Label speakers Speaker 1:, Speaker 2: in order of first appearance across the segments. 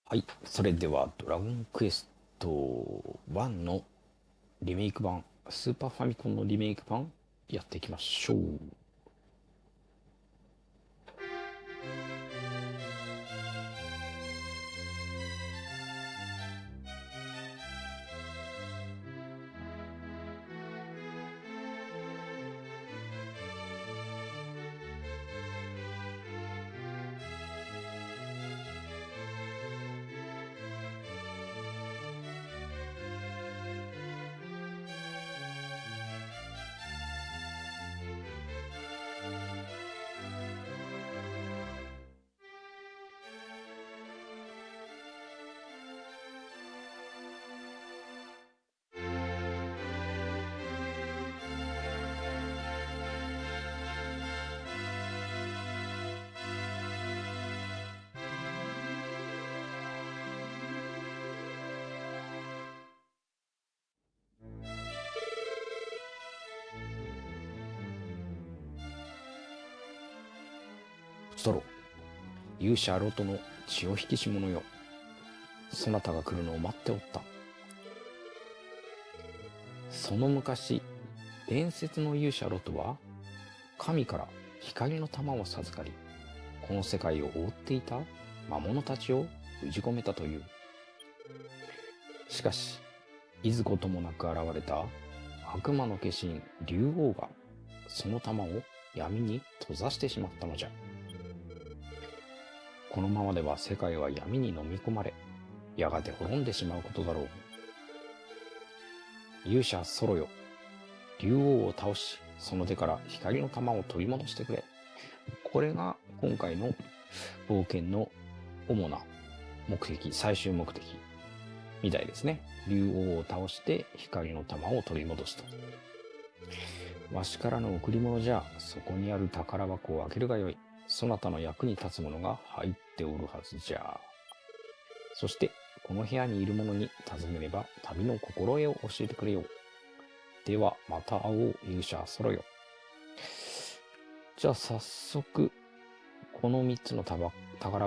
Speaker 1: はい。それでは、ドラゴンクエスト1のリメイク版、スーパーファミコンのリメイク版、やっていきましょう。ソロ、勇者ロトの血を引きし者よ。そなたが来るのを待っておった。その昔、伝説の勇者ロトは、神から光の玉を授かり、この世界を覆っていた魔物たちを封じ込めたという。しかし、いずこともなく現れた悪魔の化身竜王がその玉を闇に閉ざしてしまったのじゃ。このままでは世界は闇に飲み込まれ、やがて滅んでしまうことだろう。勇者ソロよ、竜王を倒し、その手から光の玉を取り戻してくれ。これが今回の冒険の主な目的、最終目的みたいですね。竜王を倒して光の玉を取り戻すと。わしからの贈り物じゃ、そこにある宝箱を開けるがよい。そなたの役に立つものが入っておるはずじゃ。そして、この部屋にいる者に尋ねれば、旅の心得を教えてくれよう。では、また会おう、勇者ソロよ。じゃあ、早速、この3つの宝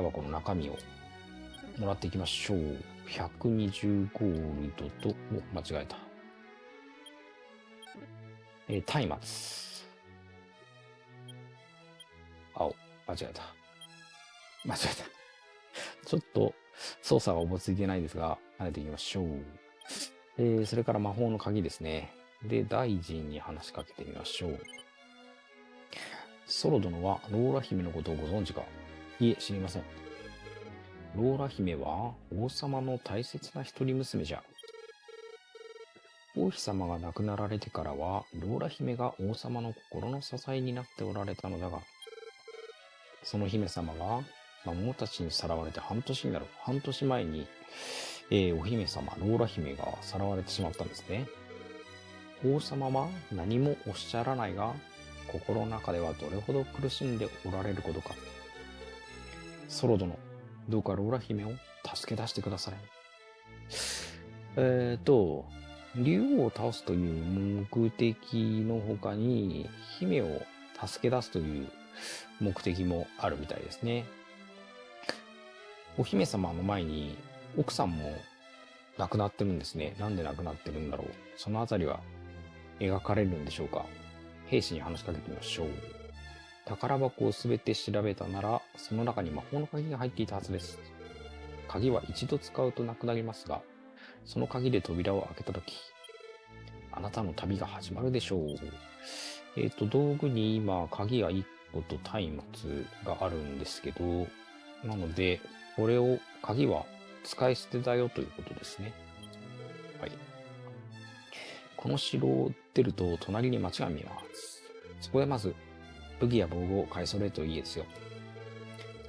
Speaker 1: 箱の中身をもらっていきましょう。120ゴールドと、間違えた。松明。青、間違えた。間違えた。ちょっと操作がおぼついてないですが、慣れていきましょう。それから魔法の鍵ですね。で、大臣に話しかけてみましょう。ソロ殿はローラ姫のことをご存知か？いえ、知りません。ローラ姫は王様の大切な一人娘じゃ。王妃様が亡くなられてからは、ローラ姫が王様の心の支えになっておられたのだが、その姫様が魔物たちにさらわれて半年になる。半年前に、お姫様、ローラ姫がさらわれてしまったんですね。王様は何もおっしゃらないが、心の中ではどれほど苦しんでおられることか。ソロ殿、どうかローラ姫を助け出してください。竜王を倒すという目的の他に、姫を助け出すという目的もあるみたいですね。お姫様の前に奥さんも亡くなってるんですね。なんで亡くなってるんだろう。そのあたりは描かれるんでしょうか。兵士に話しかけてみましょう。宝箱をすべて調べたなら、その中に魔法の鍵が入っていたはずです。鍵は一度使うとなくなりますが、その鍵で扉を開けたとき、あなたの旅が始まるでしょう。道具に今、鍵が1個と松明があるんですけど、なので、これを、鍵は使い捨てだよということですね。はい。この城を出ると、隣に町が見えます。そこでまず、武器や防具を買い揃えるといいですよ。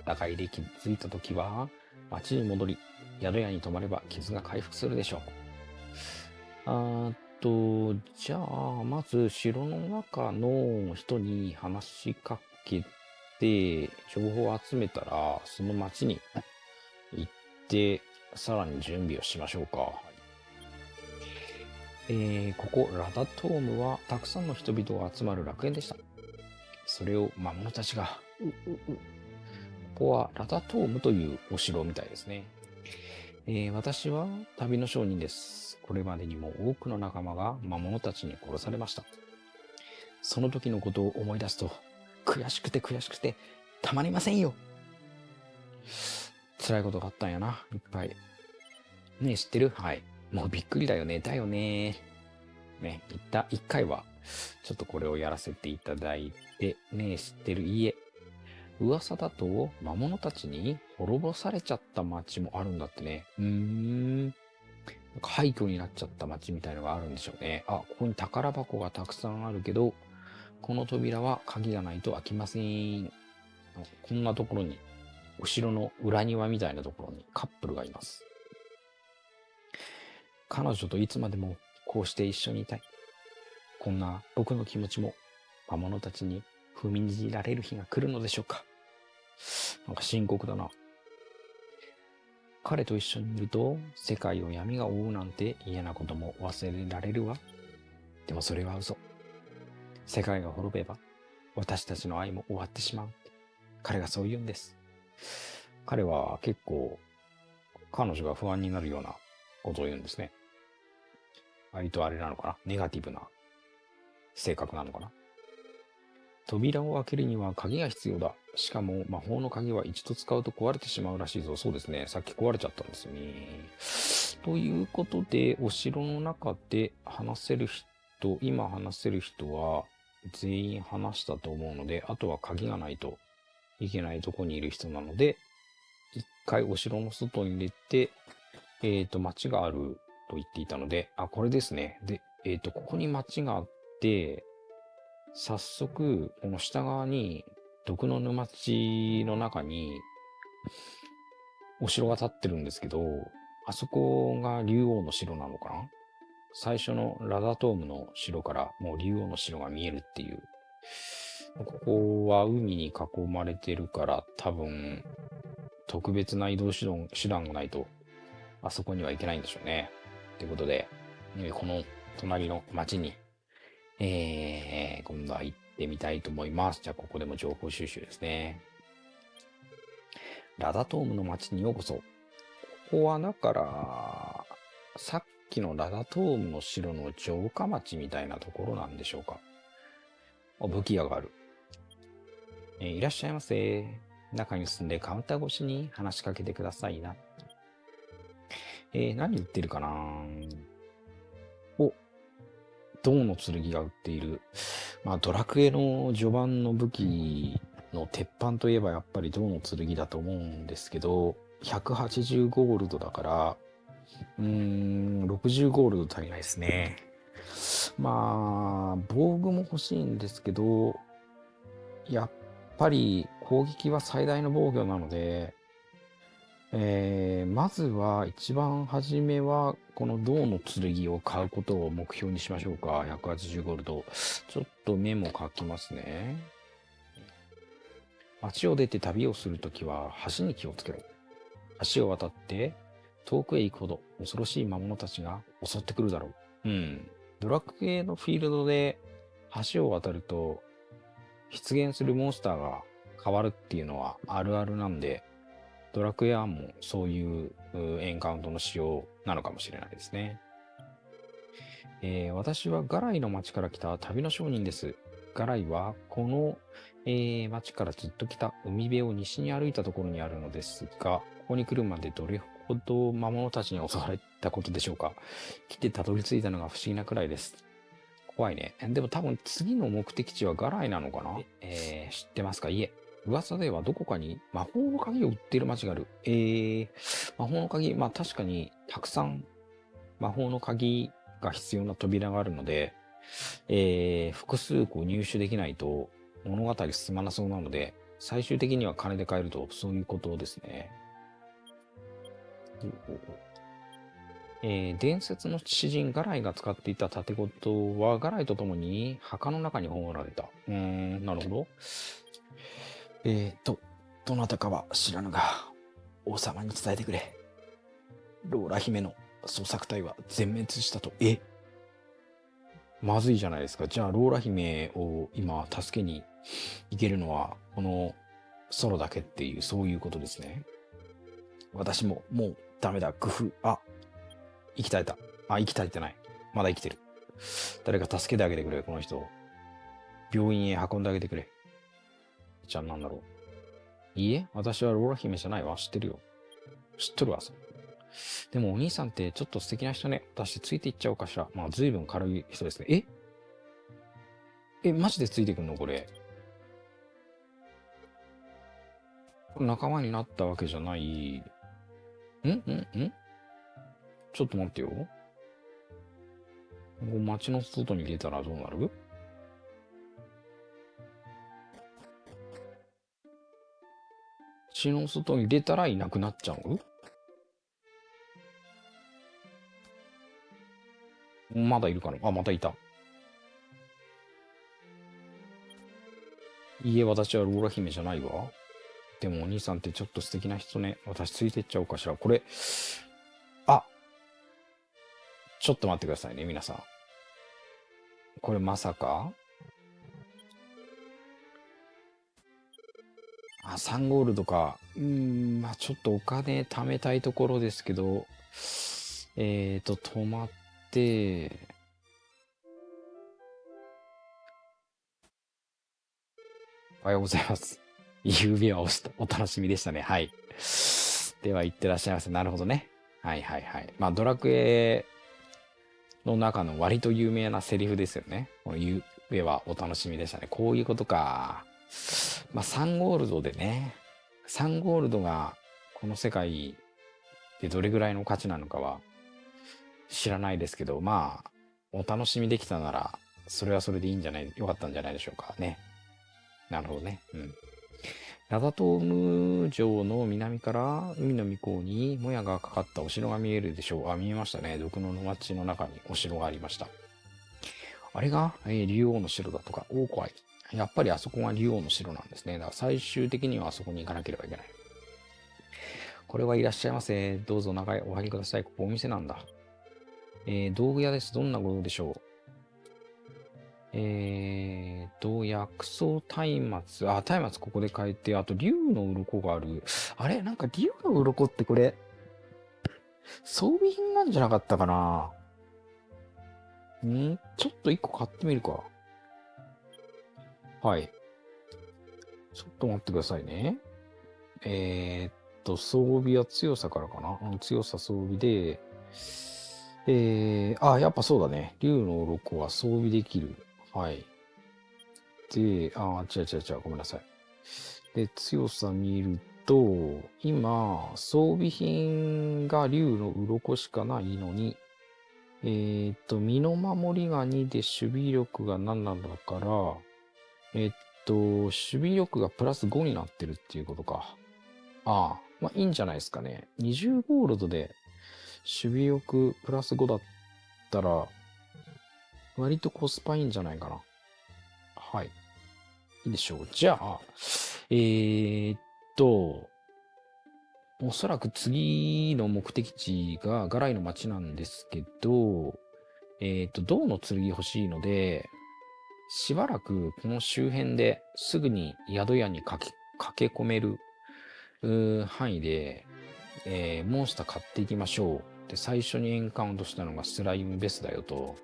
Speaker 1: 戦いで傷ついたときは、町に戻り、宿屋に泊まれば傷が回復するでしょう。じゃあ、まず城の中の人に話しかけて、情報を集めたら、その町に行って、さらに準備をしましょうか。ここ、ラダトームは、たくさんの人々が集まる楽園でした。それを魔物たちが、ここはラダトームというお城みたいですね。私は旅の商人です。これまでにも多くの仲間が魔物たちに殺されました。その時のことを思い出すと、悔しくて悔しくてたまりませんよ。辛いことがあったんやな、いっぱい。ねえ、知ってる？はい。もうびっくりだよね。だよね。ね、一回は、ちょっとこれをやらせていただいて、ねえ、知ってる？いいえ。噂だと、魔物たちに滅ぼされちゃった町もあるんだってね。なんか廃墟になっちゃった町みたいのがあるんでしょうね。あ、ここに宝箱がたくさんあるけど、この扉は鍵がないと開きません。こんなところに、後ろの裏庭みたいなところにカップルがいます。彼女といつまでもこうして一緒にいたい。こんな僕の気持ちも魔物たちに踏みにじられる日が来るのでしょうか。なんか深刻だな。彼と一緒にいると世界を闇が覆うなんて嫌なことも忘れられるわ。でもそれは嘘。世界が滅べば私たちの愛も終わってしまう。彼がそう言うんです。彼は結構彼女が不安になるようなことを言うんですね。割とあれなのかな、ネガティブな性格なのかな。扉を開けるには鍵が必要だ。しかも魔法の鍵は一度使うと壊れてしまうらしいぞ。そうですね。さっき壊れちゃったんですよね。ということで、お城の中で話せる人、今話せる人は全員話したと思うので、あとは鍵がないといけないとこにいる人なので、一回お城の外に出て、町があると言っていたので、あ、これですね。で、ここに町があって、早速、この下側に、毒の沼地の中に、お城が建ってるんですけど、あそこが竜王の城なのかな。最初のラダトームの城からもう竜王の城が見えるっていう。ここは海に囲まれてるから多分、特別な移動手段がないと、あそこには行けないんでしょうね。ということで、この隣の町に今度は行ってみたいと思います。じゃあ、ここでも情報収集ですね。ラダトームの街にようこそ。ここはだから、さっきのラダトームの城の城下町みたいなところなんでしょうか。武器屋がある。いらっしゃいませ。中に進んでカウンター越しに話しかけてくださいな。何売ってるかな。お、銅の剣が売っている。まあ、ドラクエの序盤の武器の鉄板といえばやっぱり銅の剣だと思うんですけど、180ゴールドだから、60ゴールド足りないですね。まあ、防具も欲しいんですけど、やっぱり攻撃は最大の防御なので、まずは一番初めはこの銅の剣を買うことを目標にしましょうか。180ゴールド。ちょっとメモ書きますね。街を出て旅をするときは橋に気をつけろ。橋を渡って遠くへ行くほど恐ろしい魔物たちが襲ってくるだろう。ドラクエのフィールドで橋を渡ると出現するモンスターが変わるっていうのはあるあるなんで、ドラクエ1もそういうエンカウントの仕様なのかもしれないですね。私はガライの町から来た旅の商人です。ガライはこの、町からずっと来た海辺を西に歩いたところにあるのですが、ここに来るまでどれほど魔物たちに襲われたことでしょうか。来てたどり着いたのが不思議なくらいです。怖いね。でも多分次の目的地はガライなのかな。知ってますか？いえ。噂ではどこかに魔法の鍵を売っている街がある。魔法の鍵、まあ確かにたくさん魔法の鍵が必要な扉があるので、複数個入手できないと物語進まなそうなので、最終的には金で買えると、そういうことですね。伝説の詩人ガライが使っていた盾事はガライと共に墓の中に葬られた。なるほど。どなたかは知らぬが、王様に伝えてくれ。ローラ姫の捜索隊は全滅したと。まずいじゃないですか。じゃあ、ローラ姫を今助けに行けるのは、このソロだけっていう、そういうことですね。私ももうダメだ、工夫。あ、生き絶えた。あ、生き絶えてない。まだ生きてる。誰か助けてあげてくれ、この人。病院へ運んであげてくれ。じゃあなんだろう。いいえ、私はローラ姫じゃないわ。知ってるよ。知っとるわ、それ。でもお兄さんってちょっと素敵な人ね。私ついていっちゃおうかしら。まあ、随分軽い人ですね。マジでついてくんのこれ。仲間になったわけじゃない。ちょっと待ってよ。ここ街の外に出たらどうなる？街の外に出たらいなくなっちゃう？まだいるかなあ、またいた。いいえ、私はローラ姫じゃないわ。でもお兄さんってちょっと素敵な人ね。私ついてっちゃおうかしら。これ、あ、ちょっと待ってくださいね、皆さん。これまさか3ゴールドか。まあちょっとお金貯めたいところですけど、止まって、おはようございます。夕べはお楽しみでしたね。はい。では、行ってらっしゃいませ。なるほどね。はいはいはい。まあ、ドラクエの中の割と有名なセリフですよね。この夕べはお楽しみでしたね。こういうことか。まあ、3ゴールドでね。3ゴールドがこの世界でどれぐらいの価値なのかは知らないですけど、まあ、お楽しみできたなら、それはそれでいいんじゃない、よかったんじゃないでしょうかね。なるほどね。うん。ラダトーム城の南から海の向こうにもやがかかったお城が見えるでしょう。あ、見えましたね。毒の町の中にお城がありました。あれが、竜王の城だとか、怖い。やっぱりあそこが竜王の城なんですね。だから最終的にはあそこに行かなければいけない。これはいらっしゃいませ。どうぞ中へお入りください。ここお店なんだ。道具屋です。どんなことでしょう？薬草松明。松ここで買えて、あと竜の鱗がある。あれなんか竜の鱗ってこれ、装備品なんじゃなかったかな？ちょっと一個買ってみるか。はい。ちょっと待ってくださいね。装備は強さからかな。強さ装備で、やっぱそうだね。竜の鱗は装備できる。はい。で、違う、ごめんなさい。で、強さ見ると、今、装備品が竜の鱗しかないのに、身の守りが2で守備力が7だから、守備力がプラス5になってるっていうことか。まあいいんじゃないですかね。20ゴールドで守備力プラス5だったら、割とコスパいいんじゃないかな。はい。いいでしょう。じゃあ、おそらく次の目的地がガライの町なんですけど、銅の剣欲しいので、しばらくこの周辺ですぐに宿屋に駆け込める範囲で、モンスター買っていきましょう。で、最初にエンカウントしたのがスライムベスだよと。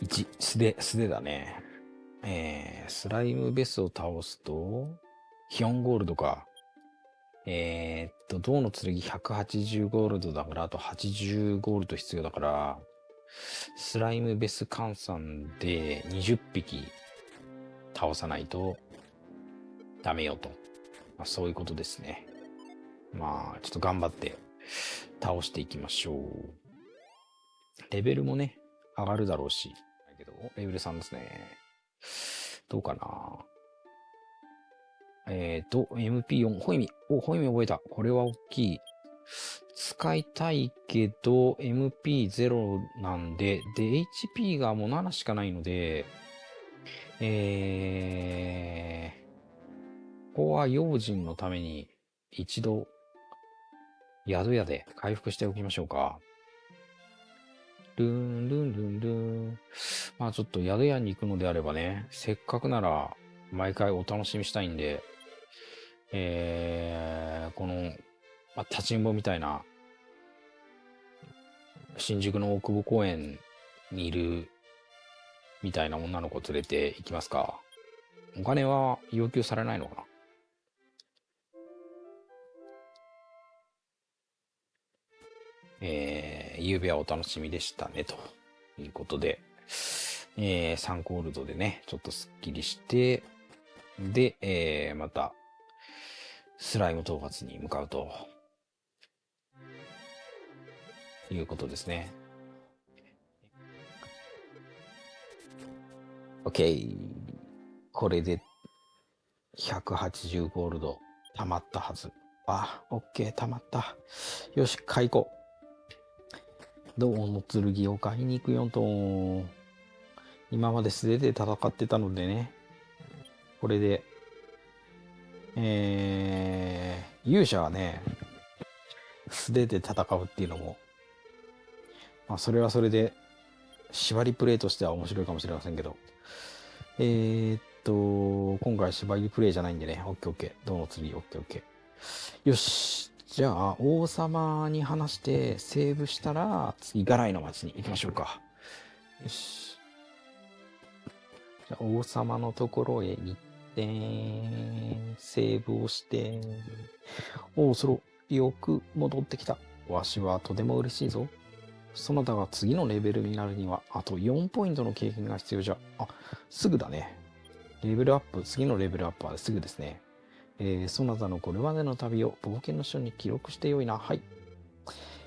Speaker 1: 1、素手だね。スライムベスを倒すと、4ゴールドか。銅の剣180ゴールドだから、あと80ゴールド必要だから、スライムベス換算で20匹倒さないとダメよと。まあ、そういうことですね。まあ、ちょっと頑張って倒していきましょう。レベルもね、上がるだろうし。だけど、レベル3ですね。どうかな。MP4、ホイミ。ホイミ覚えた。これは大きい。使いたいけど、MP0 なんで、HP がもう7しかないので、ここは用心のために一度宿屋で回復しておきましょうか。ルンルンルンルン。まあちょっと宿屋に行くのであればね、せっかくなら毎回お楽しみしたいんで、この立ちんぼみたいな、新宿の大久保公園にいるみたいな女の子連れて行きますか？お金は要求されないのかな？夕べはお楽しみでしたね、ということで、3コールドでね、ちょっとスッキリして、で、また、スライム討伐に向かうと、いうことですね。OK。これで、180ゴールド、溜まったはず。OK、溜まった。よし、買い行こう。銅の剣を買いに行くよと。今まで素手で戦ってたのでね。これで、勇者はね、素手で戦うっていうのも、それはそれで、縛りプレイとしては面白いかもしれませんけど。今回縛りプレイじゃないんでね。オッケーオッケー。銅の剣、オッケーオッケー。よし。じゃあ、王様に話してセーブしたら、次、ガライの町に行きましょうか。よし。じゃあ、王様のところへ行って、セーブをして、そろ、よく戻ってきた。わしはとても嬉しいぞ。そなたが次のレベルになるには、あと4ポイントの経験が必要じゃ。すぐだね。レベルアップ、次のレベルアップはすぐですね。そなたのこれまでの旅を冒険の書に記録してよいな。はい。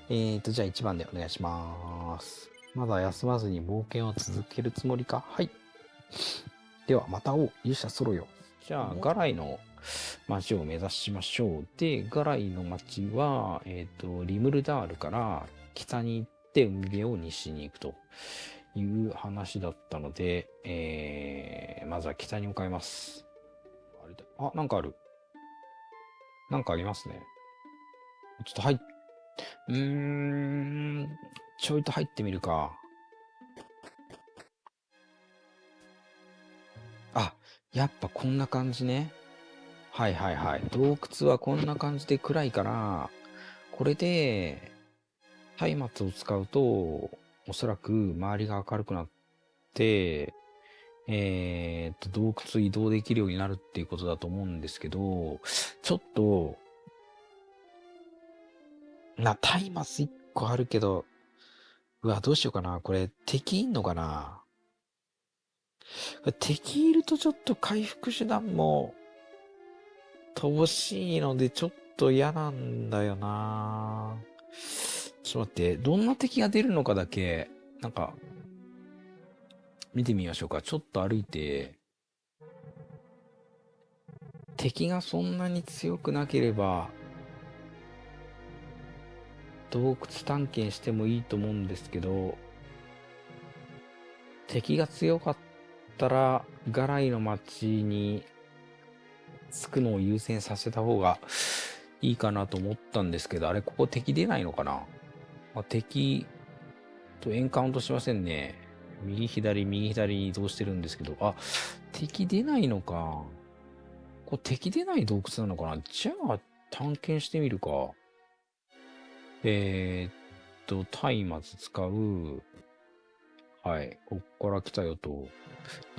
Speaker 1: じゃあ1番でお願いします。まだ休まずに冒険を続けるつもりか？はい。では、また会おう。勇者ソロよ。じゃあ、ガライの町を目指しましょう。で、ガライの町は、リムルダールから北に行って海辺を西に行くという話だったので、まずは北に向かいます。なんかある。なんかありますね。ちょっとちょいと入ってみるか。やっぱこんな感じね。はいはいはい。洞窟はこんな感じで暗いから、これで、松明を使うと、おそらく周りが明るくなって、洞窟移動できるようになるっていうことだと思うんですけど、ちょっと、松明1個あるけど、どうしようかな。これ、敵いんのかな？敵いるとちょっと回復手段も乏しいのでちょっと嫌なんだよな。ちょっと待って、どんな敵が出るのかだけ、なんか、見てみましょうか。ちょっと歩いて、敵がそんなに強くなければ、洞窟探検してもいいと思うんですけど、敵が強かったら、ガライの町に着くのを優先させた方がいいかなと思ったんですけど、あれ、ここ敵出ないのかな？敵とエンカウントしませんね。右左に移動してるんですけど、敵出ないのか。これ敵出ない洞窟なのかな？じゃあ、探検してみるか。松明使う。はい。こっから来たよと。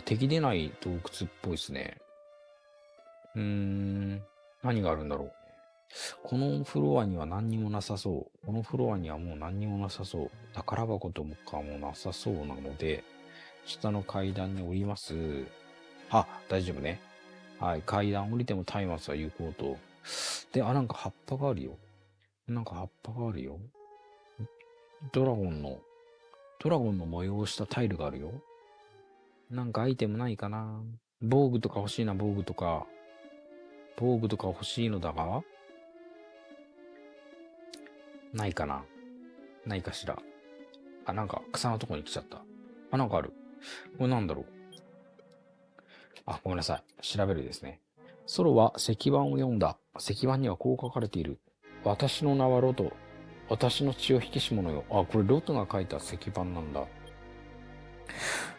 Speaker 1: 敵出ない洞窟っぽいですね。何があるんだろう。このフロアには何にもなさそう。このフロアにはもう何にもなさそう。宝箱とかもなさそうなので、下の階段に降ります。大丈夫ね。はい。階段降りても松明は有効と。で、なんか葉っぱがあるよ。ドラゴンの模様をしたタイルがあるよ。なんかアイテムないかな？防具とか欲しいな、防具とか欲しいのだが、ないかな？ないかしら。なんか草のとこに来ちゃった。なんかある。これなんだろう。ごめんなさい。調べるですね。ソロは石板を読んだ。石板にはこう書かれている。私の名はロト。私の血を引きし者よ。これロトが書いた石板なんだ。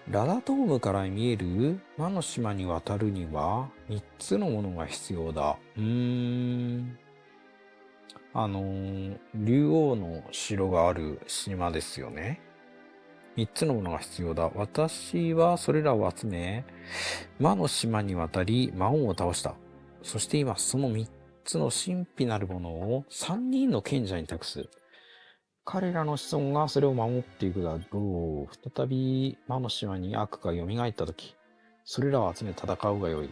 Speaker 1: ラダトームから見える魔の島に渡るには3つのものが必要だ。竜王の城がある島ですよね。3つのものが必要だ。私はそれらを集め、魔の島に渡り、魔王を倒した。そして今、その3つの神秘なるものを3人の賢者に託す。彼らの子孫がそれを守っていくだろう。再び魔の島に悪が蘇ったとき、それらを集め戦うがよい。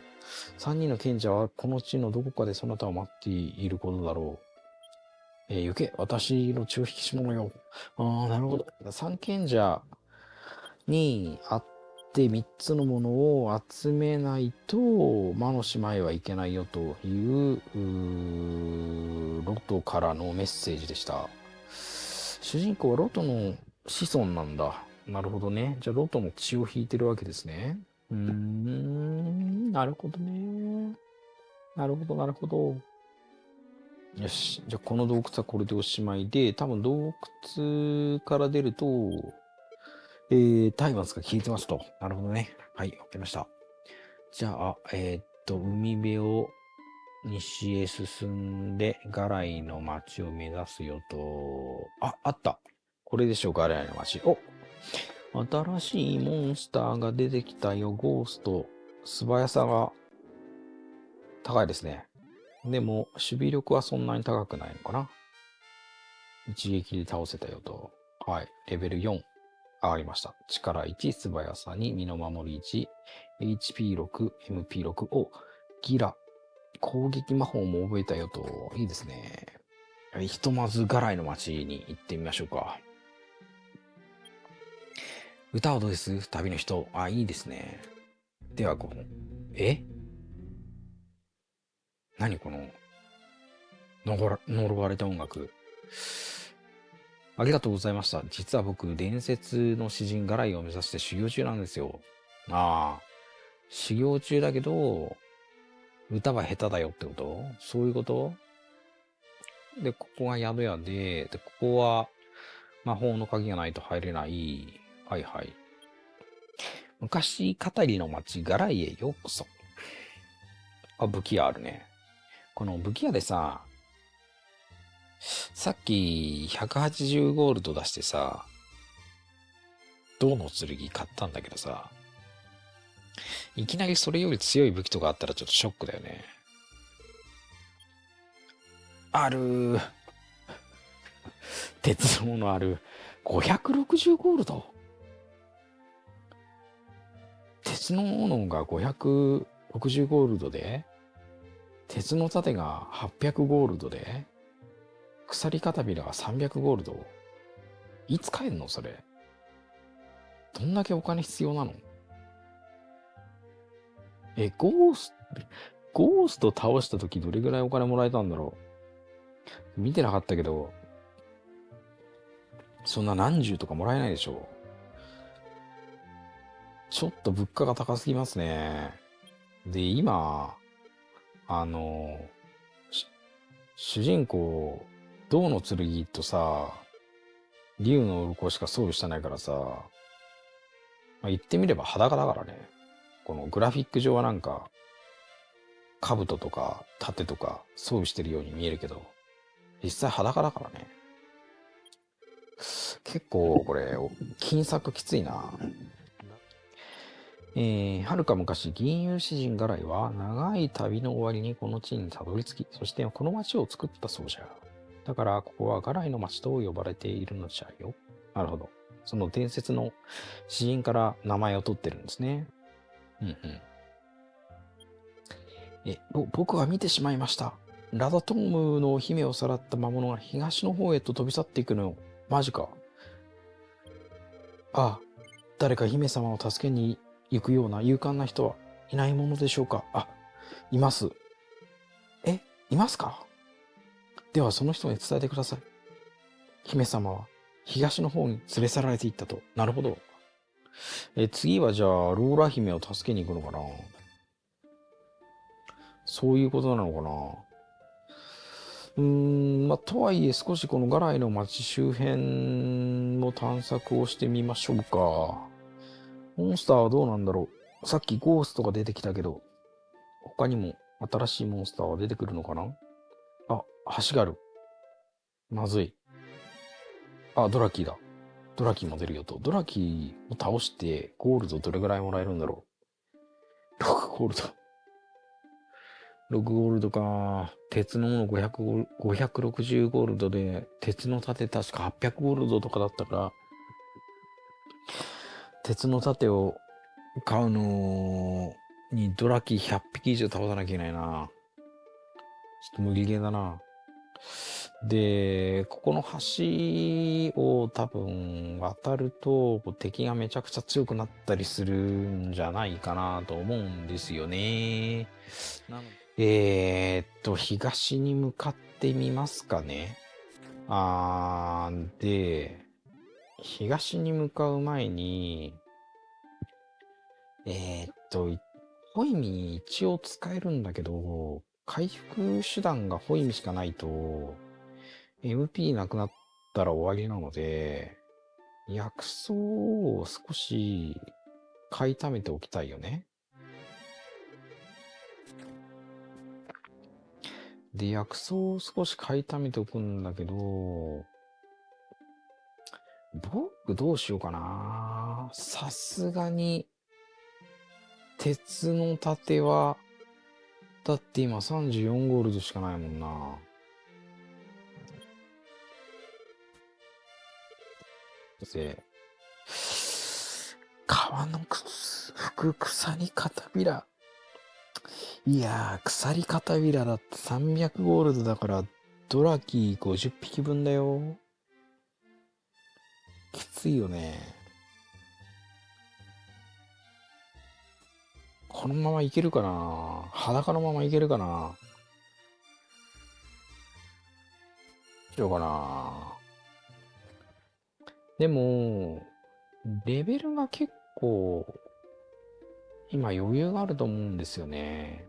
Speaker 1: 3人の賢者はこの地のどこかでそなたを待っていることだろう。行け、私の血を引き締めろよ。なるほど。3賢者に会って3つのものを集めないと魔の島へは行けないよというロトからのメッセージでした。主人公はロトの子孫なんだ。なるほどね。じゃあロトの血を引いてるわけですね。なるほどね。なるほど、なるほど。よし。じゃあこの洞窟はこれでおしまいで、多分洞窟から出ると、松明が消えてますと。なるほどね。はい、わかりました。じゃあ、海辺を西へ進んで、ガライの町を目指すよと。あった。これでしょう、ガライの町。新しいモンスターが出てきたよ、ゴースト。素早さが高いですね。でも、守備力はそんなに高くないのかな。一撃で倒せたよと。はい、レベル4。上がりました。力1、素早さ2、身の守り1、HP6、MP6 をギラ、攻撃魔法も覚えたよと。いいですね。ひとまずガライの町に行ってみましょうか。歌はどうです旅の人。いいですね。では、何この呪われた音楽。ありがとうございました。実は僕、伝説の詩人ガライを目指して修行中なんですよ。修行中だけど、歌は下手だよってこと？そういうこと？で、ここが宿屋で、ここは魔法の鍵がないと入れない。はいはい。昔語りの町ガライへようこそ。武器屋あるね。この武器屋でさっき180ゴールド出してさ、銅の剣買ったんだけどさ、いきなりそれより強い武器とかあったらちょっとショックだよね。ある。鉄道のある。560ゴールド。鉄の斧が560ゴールドで、鉄の盾が800ゴールドで、鎖片びらが300ゴールド。いつ買えんのそれ。どんだけお金必要なの？ゴースト倒した時どれぐらいお金もらえたんだろう。見てなかったけど、そんな何十とかもらえないでしょ。ちょっと物価が高すぎますね。で、今、主人公、銅の剣とさ、竜の鱗しか装備してないからさ、言ってみれば裸だからね。このグラフィック上はなんか、兜とか盾とか装備してるように見えるけど、実際裸だからね。結構これ、金策きついな。はるか昔、銀融詩人ガライは長い旅の終わりにこの地にたどり着き、そしてこの町を作ったそうじゃ。だからここはガライの町と呼ばれているのじゃよ。なるほど。その伝説の詩人から名前を取ってるんですね。僕は見てしまいました。ラダトームの姫をさらった魔物が東の方へと飛び去っていくのよ。マジか。誰か姫様を助けに行くような勇敢な人はいないものでしょうか？います。いますか？ではその人に伝えてください。姫様は東の方に連れ去られていったと。なるほど。次はじゃあ、ローラ姫を助けに行くのかな？そういうことなのかな？とはいえ少しこのガライの町周辺も探索をしてみましょうか。モンスターはどうなんだろう。さっきゴーストが出てきたけど、他にも新しいモンスターは出てくるのかな？橋がある。まずい。あ、ドラキーだ。ドラキーも出るよと。ドラキーを倒してゴールドどれぐらいもらえるんだろう。6ゴールド。6ゴールドか。鉄のもの560ゴールドで、鉄の盾確か800ゴールドとかだったから、鉄の盾を買うのにドラキー100匹以上倒さなきゃいけないな。ちょっと無理ゲーだな。で、ここの橋を多分渡ると敵がめちゃくちゃ強くなったりするんじゃないかなと思うんですよね。東に向かってみますかね。で、東に向かう前に、ホイミ一応使えるんだけど、回復手段がホイミしかないと、MP なくなったら終わりなので、薬草を少し買い溜めておきたいよね。で、薬草を少し買い溜めておくんだけど、僕どうしようかな。さすがに、鉄の盾は、だって今34ゴールドしかないもんな。で、川の服鎖片びら。いやー、鎖片びらだって300ゴールドだから、ドラキー50匹分だよ。きついよね。このままいけるかな。裸のままいけるかな。しようかな。でも、レベルが結構、今余裕があると思うんですよね。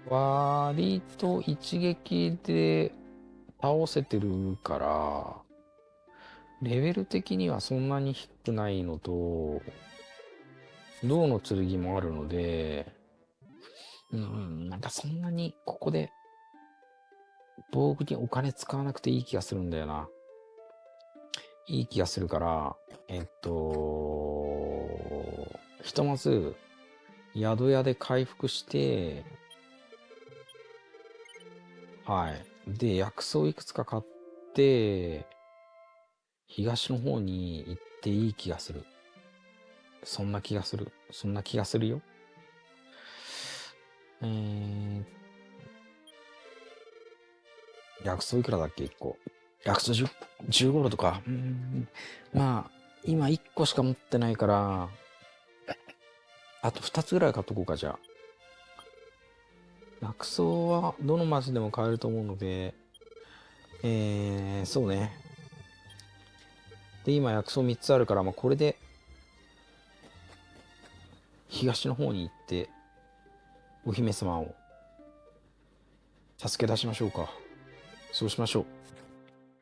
Speaker 1: 割と一撃で倒せてるから、レベル的にはそんなに低くないのと、銅の剣もあるので、なんかそんなにここで防具にお金使わなくていい気がするんだよな。いい気がするから、ひとまず、宿屋で回復して、はい。で、薬草いくつか買って、東の方に行っていい気がする。そんな気がする。そんな気がするよ。薬草いくらだっけ ?1 個。薬草10ゴールドか。まあ、今1個しか持ってないから、あと2つぐらい買っとこうか、じゃあ。薬草はどの町でも買えると思うので、そうね。で、今薬草3つあるから、まあ、これで、東の方に行って、お姫様を助け出しましょうか。そうしましょう。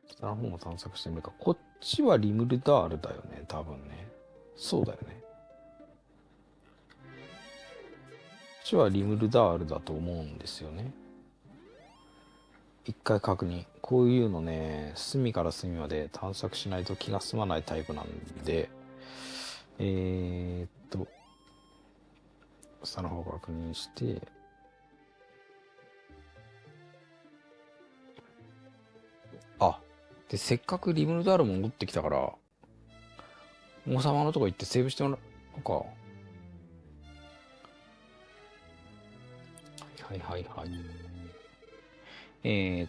Speaker 1: 北の方も探索してみるか。こっちはリムルダールだよね、多分ね。そうだよね。こっちはリムルダールだと思うんですよね。一回確認。こういうのね、隅から隅まで探索しないと気が済まないタイプなんで、下の方確認して、あ、で、せっかくリムルダール戻ってきたから、王様のとこ行ってセーブしてもらおうか。はいはいはい。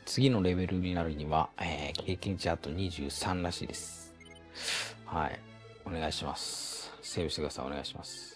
Speaker 1: 次のレベルになるには、経験値あと23らしいです。はい。お願いします。セーブしてください。お願いします。